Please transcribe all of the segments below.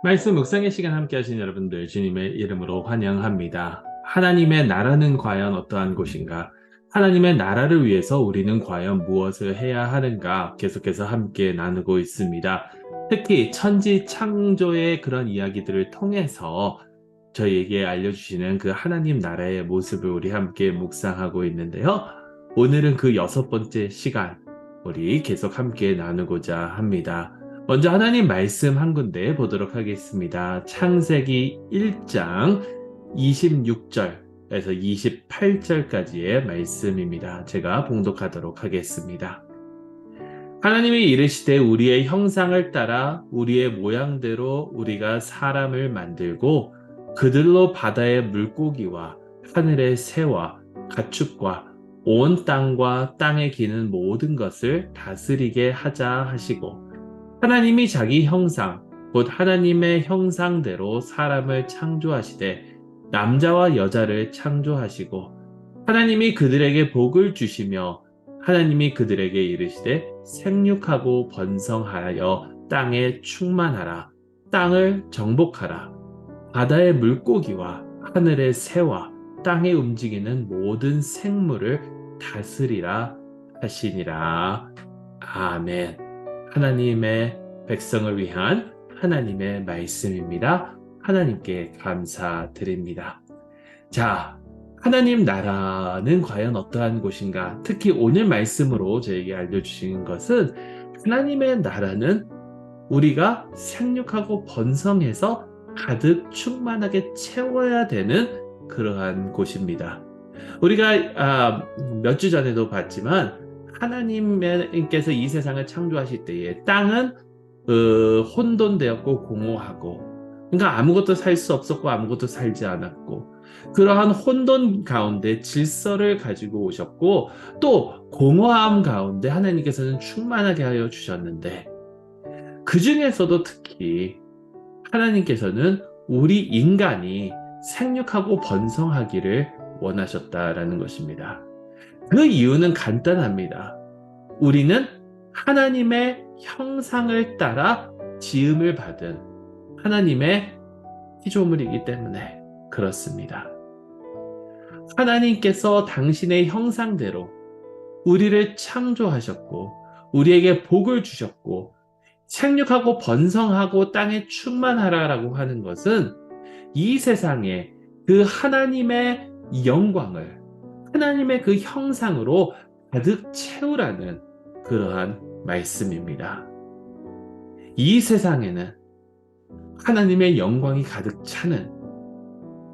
말씀 묵상의 시간 함께 하신 여러분들 주님의 이름으로 환영합니다. 하나님의 나라는 과연 어떠한 곳인가? 하나님의 나라를 위해서 우리는 과연 무엇을 해야 하는가? 계속해서 함께 나누고 있습니다. 특히 천지 창조의 그런 이야기들을 통해서 저희에게 알려주시는 그 하나님 나라의 모습을 우리 함께 묵상하고 있는데요. 오늘은 그 여섯 번째 시간, 우리 계속 함께 나누고자 합니다. 먼저 하나님 말씀 한 군데 보도록 하겠습니다. 창세기 1장 26절에서 28절까지의 말씀입니다. 제가 봉독하도록 하겠습니다. 하나님이 이르시되 우리의 형상을 따라 우리의 모양대로 우리가 사람을 만들고 그들로 바다의 물고기와 하늘의 새와 가축과 온 땅과 땅에 기는 모든 것을 다스리게 하자 하시고 하나님이 자기 형상, 곧 하나님의 형상대로 사람을 창조하시되 남자와 여자를 창조하시고 하나님이 그들에게 복을 주시며 하나님이 그들에게 이르시되 생육하고 번성하여 땅에 충만하라. 땅을 정복하라. 바다의 물고기와 하늘의 새와 땅에 움직이는 모든 생물을 다스리라 하시니라. 아멘. 하나님의 백성을 위한 하나님의 말씀입니다. 하나님께 감사드립니다. 자, 하나님 나라는 과연 어떠한 곳인가? 특히 오늘 말씀으로 저에게 알려주신 것은 하나님의 나라는 우리가 생육하고 번성해서 가득 충만하게 채워야 되는 그러한 곳입니다. 우리가 몇 주 전에도 봤지만 하나님께서 이 세상을 창조하실 때에 땅은 혼돈되었고 공허하고 그러니까 아무것도 살 수 없었고 아무것도 살지 않았고 그러한 혼돈 가운데 질서를 가지고 오셨고 또 공허함 가운데 하나님께서는 충만하게 하여 주셨는데 그 중에서도 특히 하나님께서는 우리 인간이 생육하고 번성하기를 원하셨다라는 것입니다. 그 이유는 간단합니다. 우리는 하나님의 형상을 따라 지음을 받은 하나님의 피조물이기 때문에 그렇습니다. 하나님께서 당신의 형상대로 우리를 창조하셨고 우리에게 복을 주셨고 생육하고 번성하고 땅에 충만하라라고 하는 것은 이 세상에 그 하나님의 영광을 하나님의 그 형상으로 가득 채우라는 그러한 말씀입니다. 이 세상에는 하나님의 영광이 가득 차는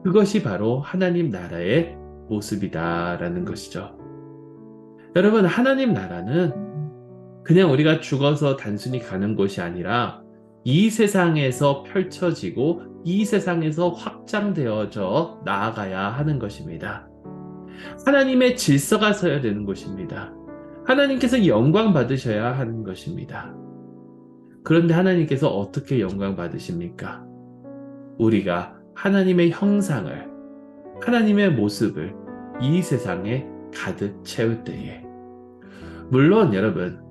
그것이 바로 하나님 나라의 모습이다라는 것이죠. 여러분, 하나님 나라는 그냥 우리가 죽어서 단순히 가는 곳이 아니라 이 세상에서 펼쳐지고 이 세상에서 확장되어져 나아가야 하는 것입니다. 하나님의 질서가 서야 되는 곳입니다. 하나님께서 영광 받으셔야 하는 것입니다. 그런데 하나님께서 어떻게 영광 받으십니까? 우리가 하나님의 형상을, 하나님의 모습을 이 세상에 가득 채울 때에. 물론 여러분,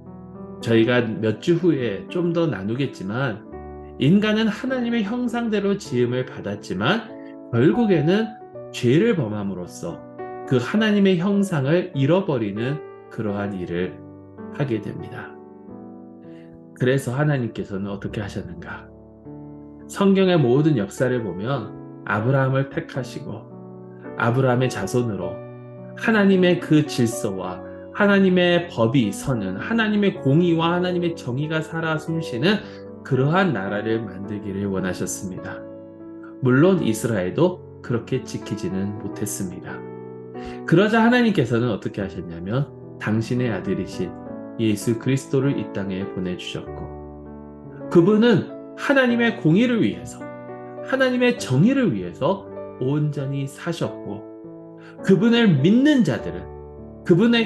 저희가 몇 주 후에 좀 더 나누겠지만 인간은 하나님의 형상대로 지음을 받았지만 결국에는 죄를 범함으로써 그 하나님의 형상을 잃어버리는 그러한 일을 하게 됩니다. 그래서 하나님께서는 어떻게 하셨는가? 성경의 모든 역사를 보면 아브라함을 택하시고 아브라함의 자손으로 하나님의 그 질서와 하나님의 법이 서는 하나님의 공의와 하나님의 정의가 살아 숨쉬는 그러한 나라를 만들기를 원하셨습니다. 물론 이스라엘도 그렇게 지키지는 못했습니다. 그러자 하나님께서는 어떻게 하셨냐면 당신의 아들이신 예수 그리스도를 이 땅에 보내주셨고 그분은 하나님의 공의를 위해서 하나님의 정의를 위해서 온전히 사셨고 그분을 믿는 자들은 그분을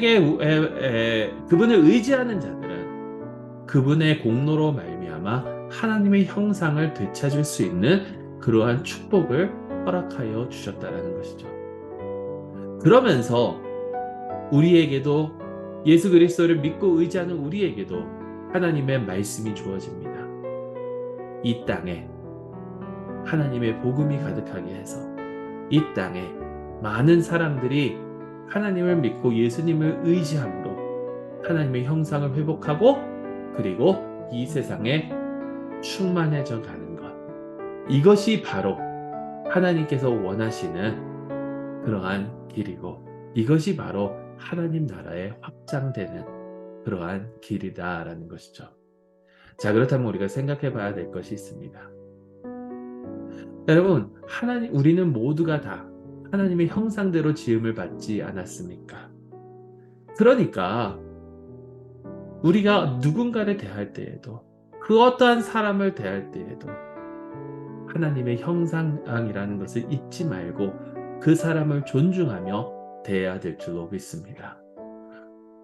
의지하는 자들은 그분의 공로로 말미암아 하나님의 형상을 되찾을 수 있는 그러한 축복을 허락하여 주셨다는 것이죠. 그러면서 우리에게도 예수 그리스도를 믿고 의지하는 우리에게도 하나님의 말씀이 주어집니다. 이 땅에 하나님의 복음이 가득하게 해서 이 땅에 많은 사람들이 하나님을 믿고 예수님을 의지함으로 하나님의 형상을 회복하고 그리고 이 세상에 충만해져 가는 것. 이것이 바로 하나님께서 원하시는 그러한 길이고 이것이 바로 하나님 나라의 확장되는 그러한 길이다라는 것이죠. 자, 그렇다면 우리가 생각해 봐야 될 것이 있습니다. 여러분, 우리는 모두가 다 하나님의 형상대로 지음을 받지 않았습니까? 그러니까 우리가 누군가를 대할 때에도 그 어떠한 사람을 대할 때에도 하나님의 형상이라는 것을 잊지 말고 그 사람을 존중하며 대해야 될 줄로 믿습니다.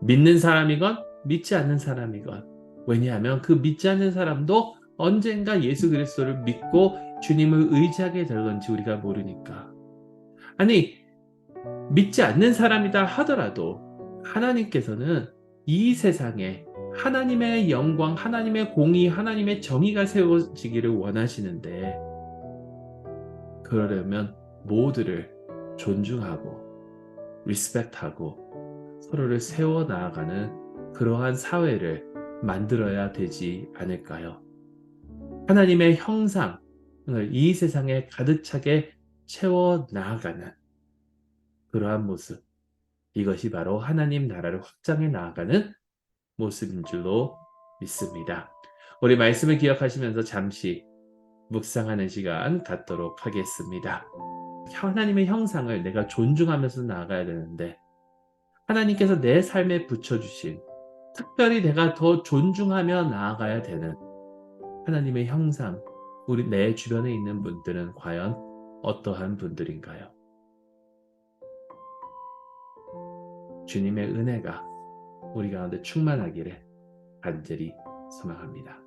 믿는 사람이건 믿지 않는 사람이건 왜냐하면 그 믿지 않는 사람도 언젠가 예수 그리스도를 믿고 주님을 의지하게 될 건지 우리가 모르니까. 아니, 믿지 않는 사람이다 하더라도 하나님께서는 이 세상에 하나님의 영광, 하나님의 공의, 하나님의 정의가 세워지기를 원하시는데 그러려면 모두를 존중하고 리스펙트하고 서로를 세워나가는 그러한 사회를 만들어야 되지 않을까요? 하나님의 형상을 이 세상에 가득 차게 채워나가는 그러한 모습, 이것이 바로 하나님 나라를 확장해 나아가는 모습인 줄로 믿습니다. 우리 말씀을 기억하시면서 잠시 묵상하는 시간 갖도록 하겠습니다. 하나님의 형상을 내가 존중하면서 나아가야 되는데 하나님께서 내 삶에 붙여주신 특별히 내가 더 존중하며 나아가야 되는 하나님의 형상, 우리 내 주변에 있는 분들은 과연 어떠한 분들인가요? 주님의 은혜가 우리 가운데 충만하기를 간절히 소망합니다.